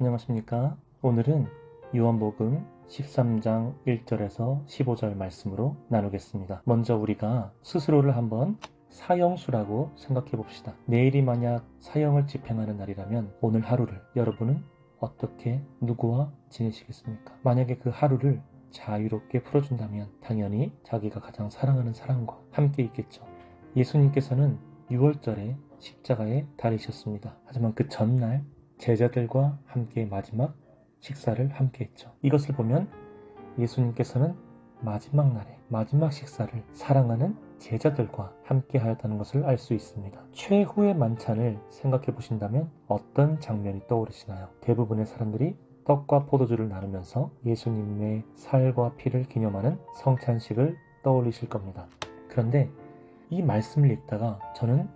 안녕하십니까? 오늘은 요한복음 13장 1절에서 15절 말씀으로 나누겠습니다. 먼저 우리가 스스로를 한번 사형수라고 생각해 봅시다. 내일이 만약 사형을 집행하는 날이라면 오늘 하루를 여러분은 어떻게 누구와 지내시겠습니까? 만약에 그 하루를 자유롭게 풀어준다면 당연히 자기가 가장 사랑하는 사람과 함께 있겠죠. 예수님께서는 6월절에 십자가에 달리셨습니다. 하지만 그 전날 제자들과 함께 마지막 식사를 함께 했죠. 이것을 보면 예수님께서는 마지막 날에 마지막 식사를 사랑하는 제자들과 함께 하였다는 것을 알 수 있습니다. 최후의 만찬을 생각해 보신다면 어떤 장면이 떠오르시나요? 대부분의 사람들이 떡과 포도주를 나누면서 예수님의 살과 피를 기념하는 성찬식을 떠올리실 겁니다. 그런데 이 말씀을 읽다가 저는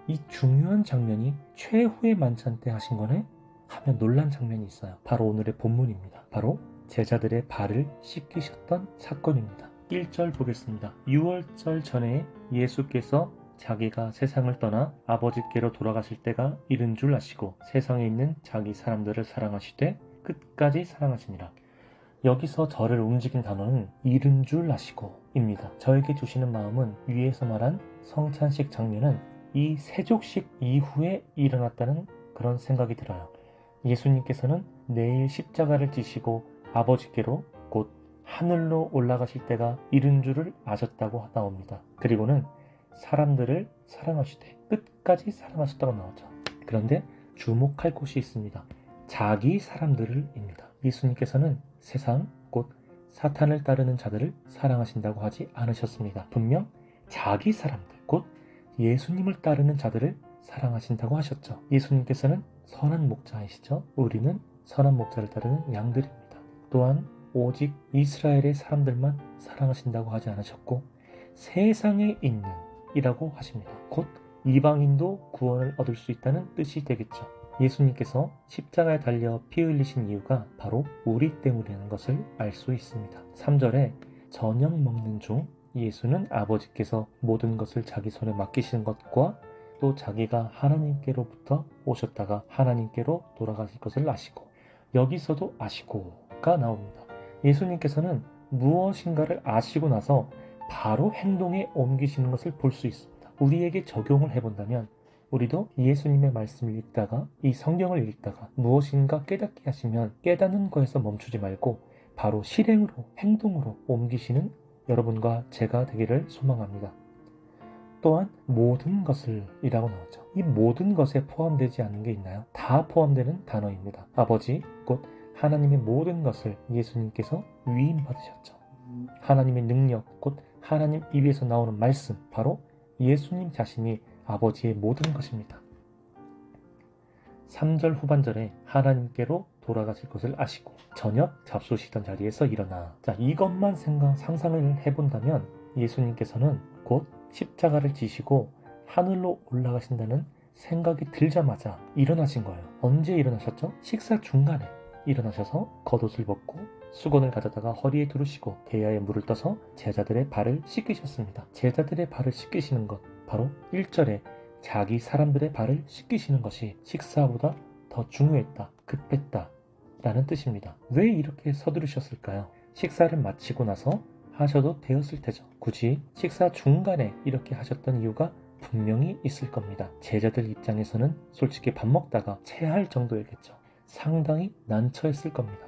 이 중요한 장면이 최후의 만찬 때 하신 거네? 하며 놀란 장면이 있어요. 바로 오늘의 본문입니다. 바로 제자들의 발을 씻기셨던 사건입니다. 1절 보겠습니다. 6월절 전에 예수께서 자기가 세상을 떠나 아버지께로 돌아가실 때가 이른 줄 아시고 세상에 있는 자기 사람들을 사랑하시되 끝까지 사랑하시니라. 여기서 저를 움직인 단어는 이른 줄 아시고 입니다. 저에게 주시는 마음은 위에서 말한 성찬식 장면은 이 세족식 이후에 일어났다는 그런 생각이 들어요. 예수님께서는 내일 십자가를 지시고 아버지께로 곧 하늘로 올라가실 때가 이른 줄을 아셨다고 나옵니다. 그리고는 사람들을 사랑하시되 끝까지 사랑하셨다고 나오죠. 그런데 주목할 곳이 있습니다. 자기 사람들을입니다. 예수님께서는 세상 곧 사탄을 따르는 자들을 사랑하신다고 하지 않으셨습니다. 분명 자기 사람들 곧 예수님을 따르는 자들을 사랑하신다고 하셨죠. 예수님께서는 선한 목자이시죠. 우리는 선한 목자를 따르는 양들입니다. 또한 오직 이스라엘의 사람들만 사랑하신다고 하지 않으셨고 세상에 있는 이라고 하십니다. 곧 이방인도 구원을 얻을 수 있다는 뜻이 되겠죠. 예수님께서 십자가에 달려 피 흘리신 이유가 바로 우리 때문이라는 것을 알 수 있습니다. 3절에 저녁 먹는 중 예수는 아버지께서 모든 것을 자기 손에 맡기시는 것과 또 자기가 하나님께로부터 오셨다가 하나님께로 돌아가실 것을 아시고 여기서도 아시고가 나옵니다. 예수님께서는 무엇인가를 아시고 나서 바로 행동에 옮기시는 것을 볼 수 있습니다. 우리에게 적용을 해본다면 우리도 예수님의 말씀을 읽다가 이 성경을 읽다가 무엇인가 깨닫게 하시면 깨닫는 거에서 멈추지 말고 바로 실행으로 행동으로 옮기시는 여러분과 제가 되기를 소망합니다. 또한 모든 것을 이라고 나오죠. 이 모든 것에 포함되지 않은 게 있나요? 다 포함되는 단어입니다. 아버지 곧 하나님의 모든 것을 예수님께서 위임받으셨죠. 하나님의 능력 곧 하나님 입에서 나오는 말씀 바로 예수님 자신이 아버지의 모든 것입니다. 3절 후반절에 하나님께로 돌아가실 것을 아시고 저녁 잡수시던 자리에서 일어나 이것만 상상을 해본다면 예수님께서는 곧 십자가를 지시고 하늘로 올라가신다는 생각이 들자마자 일어나신 거예요. 언제 일어나셨죠? 식사 중간에 일어나셔서 겉옷을 벗고 수건을 가져다가 허리에 두르시고 대야에 물을 떠서 제자들의 발을 씻기셨습니다. 제자들의 발을 씻기시는 것 바로 1절에 자기 사람들의 발을 씻기시는 것이 식사보다 더 중요했다, 급했다 라는 뜻입니다. 왜 이렇게 서두르셨을까요? 식사를 마치고 나서 하셔도 되었을 테죠. 굳이 식사 중간에 이렇게 하셨던 이유가 분명히 있을 겁니다. 제자들 입장에서는 솔직히 밥 먹다가 체할 정도였겠죠. 상당히 난처했을 겁니다.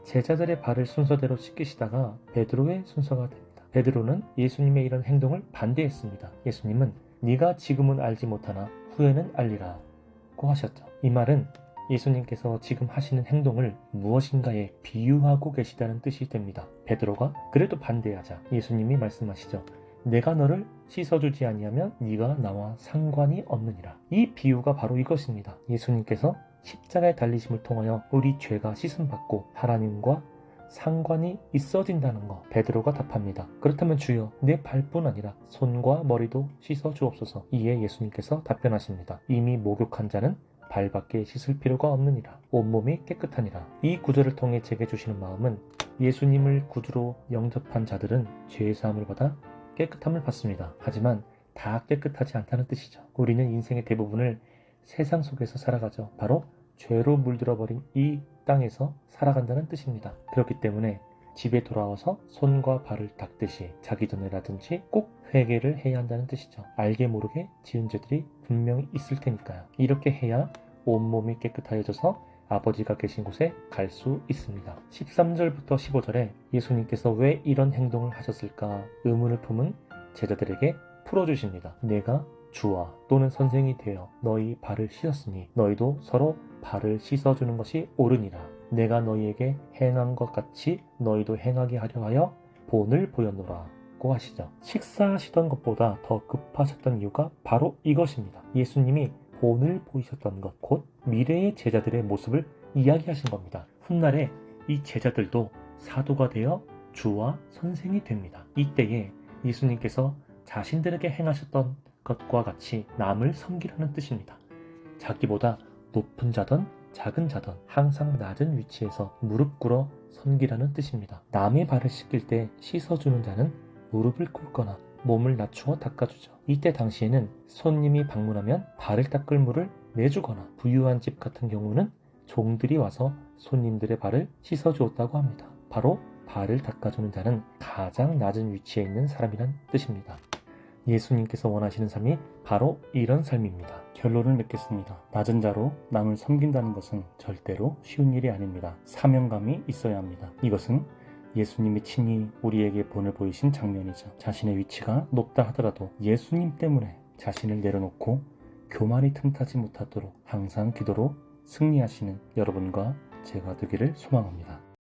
제자들의 발을 순서대로 씻기시다가 베드로의 순서가 됩니다. 베드로는 예수님의 이런 행동을 반대했습니다. 예수님은 네가 지금은 알지 못하나 후에는 알리라고 하셨죠. 이 말은 예수님께서 지금 하시는 행동을 무엇인가에 비유하고 계시다는 뜻이 됩니다. 베드로가 그래도 반대하자 예수님이 말씀하시죠. 내가 너를 씻어주지 아니하면 네가 나와 상관이 없느니라. 이 비유가 바로 이것입니다. 예수님께서 십자가에 달리심을 통하여 우리 죄가 씻음받고 하나님과 상관이 있어진다는 것. 베드로가 답합니다. 그렇다면 주여 내 발뿐 아니라 손과 머리도 씻어 주옵소서. 이에 예수님께서 답변하십니다. 이미 목욕한 자는 발밖에 씻을 필요가 없느니라. 온몸이 깨끗하니라. 이 구절을 통해 제게 주시는 마음은 예수님을 구주로 영접한 자들은 죄사함을 받아 깨끗함을 받습니다. 하지만 다 깨끗하지 않다는 뜻이죠. 우리는 인생의 대부분을 세상 속에서 살아가죠. 바로 죄로 물들어버린 이 땅에서 살아간다는 뜻입니다. 그렇기 때문에 집에 돌아와서 손과 발을 닦듯이 자기 전에라든지 꼭 회개를 해야 한다는 뜻이죠. 알게 모르게 지은 죄들이 분명히 있을 테니까요. 이렇게 해야 온몸이 깨끗하여져서 아버지가 계신 곳에 갈 수 있습니다. 13절부터 15절에 예수님께서 왜 이런 행동을 하셨을까 의문을 품은 제자들에게 풀어주십니다. 내가 주와 또는 선생이 되어 너희 발을 씻었으니 너희도 서로 발을 씻어주는 것이 옳으니라. 내가 너희에게 행한 것 같이 너희도 행하게 하려 하여 본을 보였노라 고 하시죠. 식사하시던 것보다 더 급하셨던 이유가 바로 이것입니다. 예수님이 본을 보이셨던 것, 곧 미래의 제자들의 모습을 이야기하신 겁니다. 훗날에 이 제자들도 사도가 되어 주와 선생이 됩니다. 이때에 예수님께서 자신들에게 행하셨던 것과 같이 남을 섬기라는 뜻입니다. 자기보다 높은 자든 작은 자든 항상 낮은 위치에서 무릎 꿇어 섬기라는 뜻입니다. 남의 발을 씻길 때 씻어주는 자는 무릎을 꿇거나 몸을 낮추어 닦아주죠. 이때 당시에는 손님이 방문하면 발을 닦을 물을 내주거나 부유한 집 같은 경우는 종들이 와서 손님들의 발을 씻어주었다고 합니다. 바로 발을 닦아주는 자는 가장 낮은 위치에 있는 사람이란 뜻입니다. 예수님께서 원하시는 삶이 바로 이런 삶입니다. 결론을 맺겠습니다. 낮은 자로 남을 섬긴다는 것은 절대로 쉬운 일이 아닙니다. 사명감이 있어야 합니다. 이것은 예수님이 친히 우리에게 본을 보이신 장면이죠. 자신의 위치가 높다 하더라도 예수님 때문에 자신을 내려놓고 교만이 틈타지 못하도록 항상 기도로 승리하시는 여러분과 제가 되기를 소망합니다.